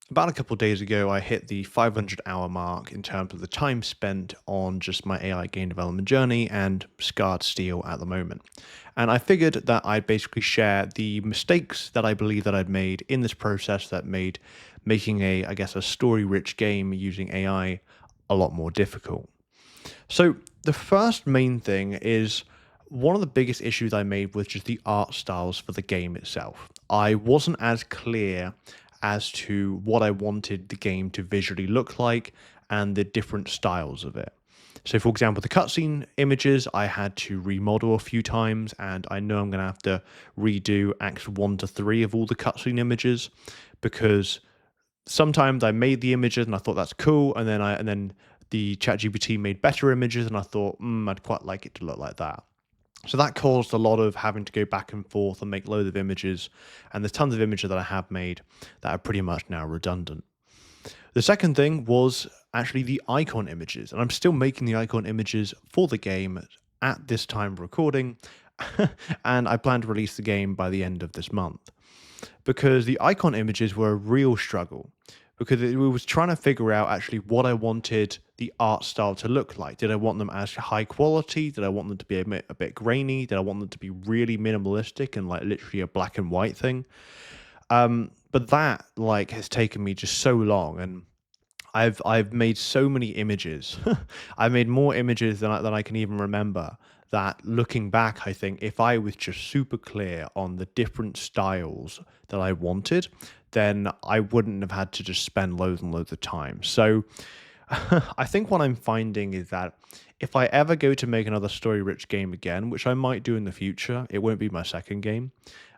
About a couple of days ago, I hit the 500-hour mark in terms of the time spent on just my AI game development journey and Scarred Steel at the moment. And I figured that I'd basically share the mistakes that I believe that I'd made in this process that made making I guess, a story-rich game using AI a lot more difficult. So the first main thing is one of the biggest issues I made was just the art styles for the game itself. I wasn't as clear as to what I wanted the game to visually look like and the different styles of it. So, for example, the cutscene images I had to remodel a few times, and I know I'm going to have to redo acts 1 to 3 of all the cutscene images because sometimes I made the images and I thought that's cool, and then the ChatGPT made better images, and I thought, I'd quite like it to look like that. So that caused a lot of having to go back and forth and make loads of images, and there's tons of images that I have made that are pretty much now redundant. The second thing was actually the icon images, and I'm still making the icon images for the game at this time of recording, and I plan to release the game by the end of this month because the icon images were a real struggle because it was trying to figure out actually what I wanted the art style to look like. Did I want them as high quality? Did I want them to be a bit grainy? Did I want them to be really minimalistic and like literally a black and white thing? But that like has taken me just so long, and I've made so many images. I've made more images than I can even remember. That looking back, I think if I was just super clear on the different styles that I wanted, then I wouldn't have had to just spend loads and loads of time. So I think what I'm finding is that if I ever go to make another story rich game again, which I might do in the future, it won't be my second game,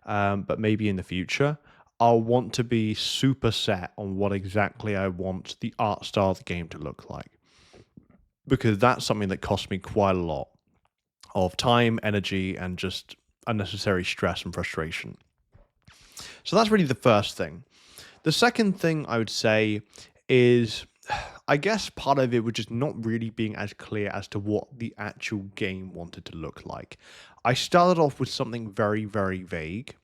but maybe in the future, I'll want to be super set on what exactly I want the art style of the game to look like. Because that's something that cost me quite a lot of time, energy, and just unnecessary stress and frustration. So that's really the first thing. The second thing I would say is I guess part of it was just not really being as clear as to what the actual game wanted to look like. I started off with something very, very vague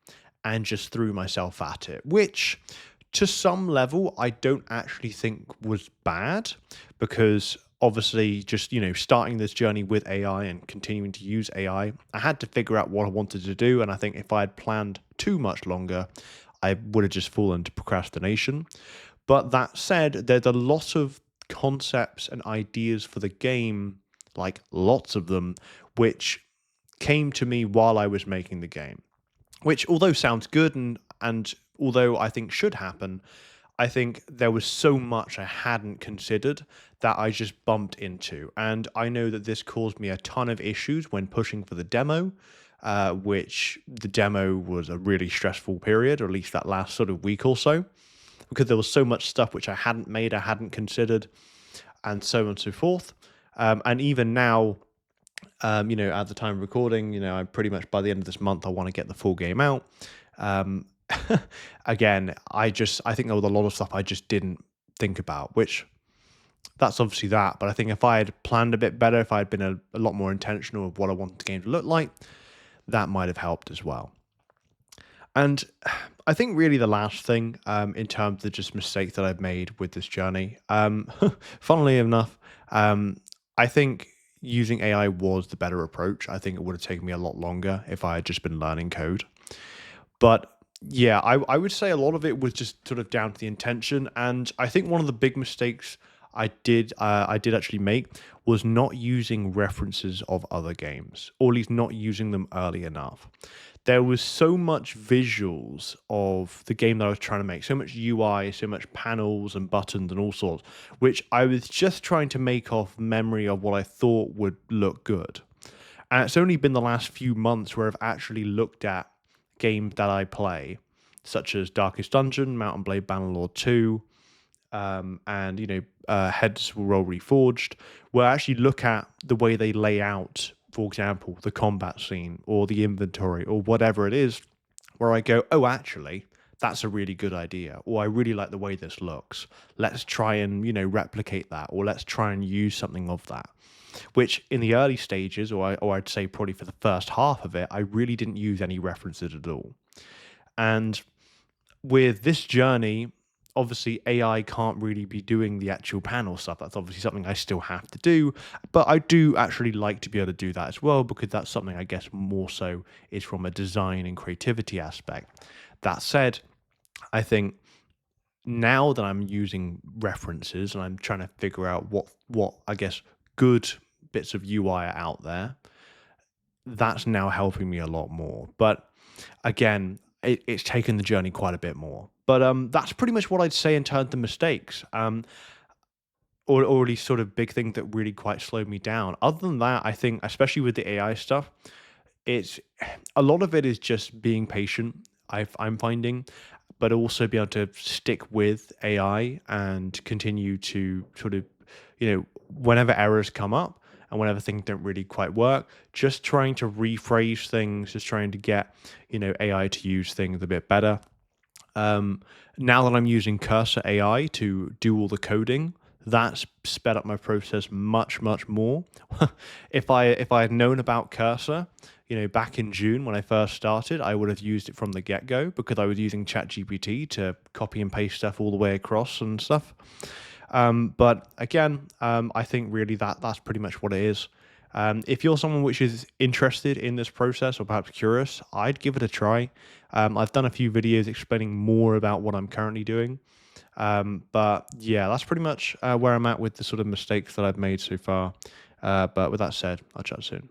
and just threw myself at it, which to some level I don't actually think was bad because obviously just starting this journey with AI and continuing to use I had to figure out what I wanted to do, and I think if I had planned too much longer I would have just fallen to procrastination. But that said, there's a lot of concepts and ideas for the game, like lots of them, which came to me while I was making the game. Which, although sounds good and although I think should happen, I think there was so much I hadn't considered that I just bumped into. And I know that this caused me a ton of issues when pushing for the demo, which the demo was a really stressful period, or at least that last sort of week or so, because there was so much stuff which I hadn't made, I hadn't considered, and so on and so forth. And even now, at the time of recording, I pretty much by the end of this month, I want to get the full game out. Um, Again, I think there was a lot of stuff I just didn't think about, which that's obviously that. But I think if I had planned a bit better, if I had been a lot more intentional of what I wanted the game to look like, that might have helped as well. And I think really the last thing, in terms of just mistakes that I've made with this journey, funnily enough, I think using AI was the better approach. I think it would have taken me a lot longer if I had just been learning code. But yeah, I would say a lot of it was just sort of down to the intention. And I think one of the big mistakes I did actually make was not using references of other games, or at least not using them early enough. There was so much visuals of the game that I was trying to make, so much UI, so much panels and buttons and all sorts, which I was just trying to make off memory of what I thought would look good. And it's only been the last few months where I've actually looked at games that I play, such as Darkest Dungeon, Mount and Blade Bannerlord 2, and Heads Will Roll Reforged, where I actually look at the way they lay out, for example, the combat scene or the inventory or whatever it is, where I go, oh, actually, that's a really good idea, or I really like the way this looks. Let's try and replicate that, or let's try and use something of that. Which in the early stages, or I'd say probably for the first half of it, I really didn't use any references at all. And with this journey, obviously AI can't really be doing the actual panel stuff. That's obviously something I still have to do, but I do actually like to be able to do that as well because that's something I guess more so is from a design and creativity aspect. That said, I think now that I'm using references and I'm trying to figure out what I guess good bits of UI are out there, that's now helping me a lot more. But again, it's taken the journey quite a bit more. But that's pretty much what I'd say in terms of mistakes. Or at least sort of big thing that really quite slowed me down. Other than that, I think, especially with the AI stuff, it's a lot of it is just being patient. I'm finding, but also be able to stick with AI and continue to sort of, whenever errors come up and whenever things don't really quite work, just trying to rephrase things, just trying to get, AI to use things a bit better. Um, Now that I'm using Cursor AI to do all the coding, that's sped up my process much, much more. If I had known about Cursor, back in June when I first started, I would have used it from the get-go because I was using ChatGPT to copy and paste stuff all the way across and stuff. But again, I think really that's pretty much what it is. If you're someone which is interested in this process or perhaps curious, I'd give it a try. I've done a few videos explaining more about what I'm currently doing. But yeah, that's pretty much where I'm at with the sort of mistakes that I've made so far. But with that said, I'll chat soon.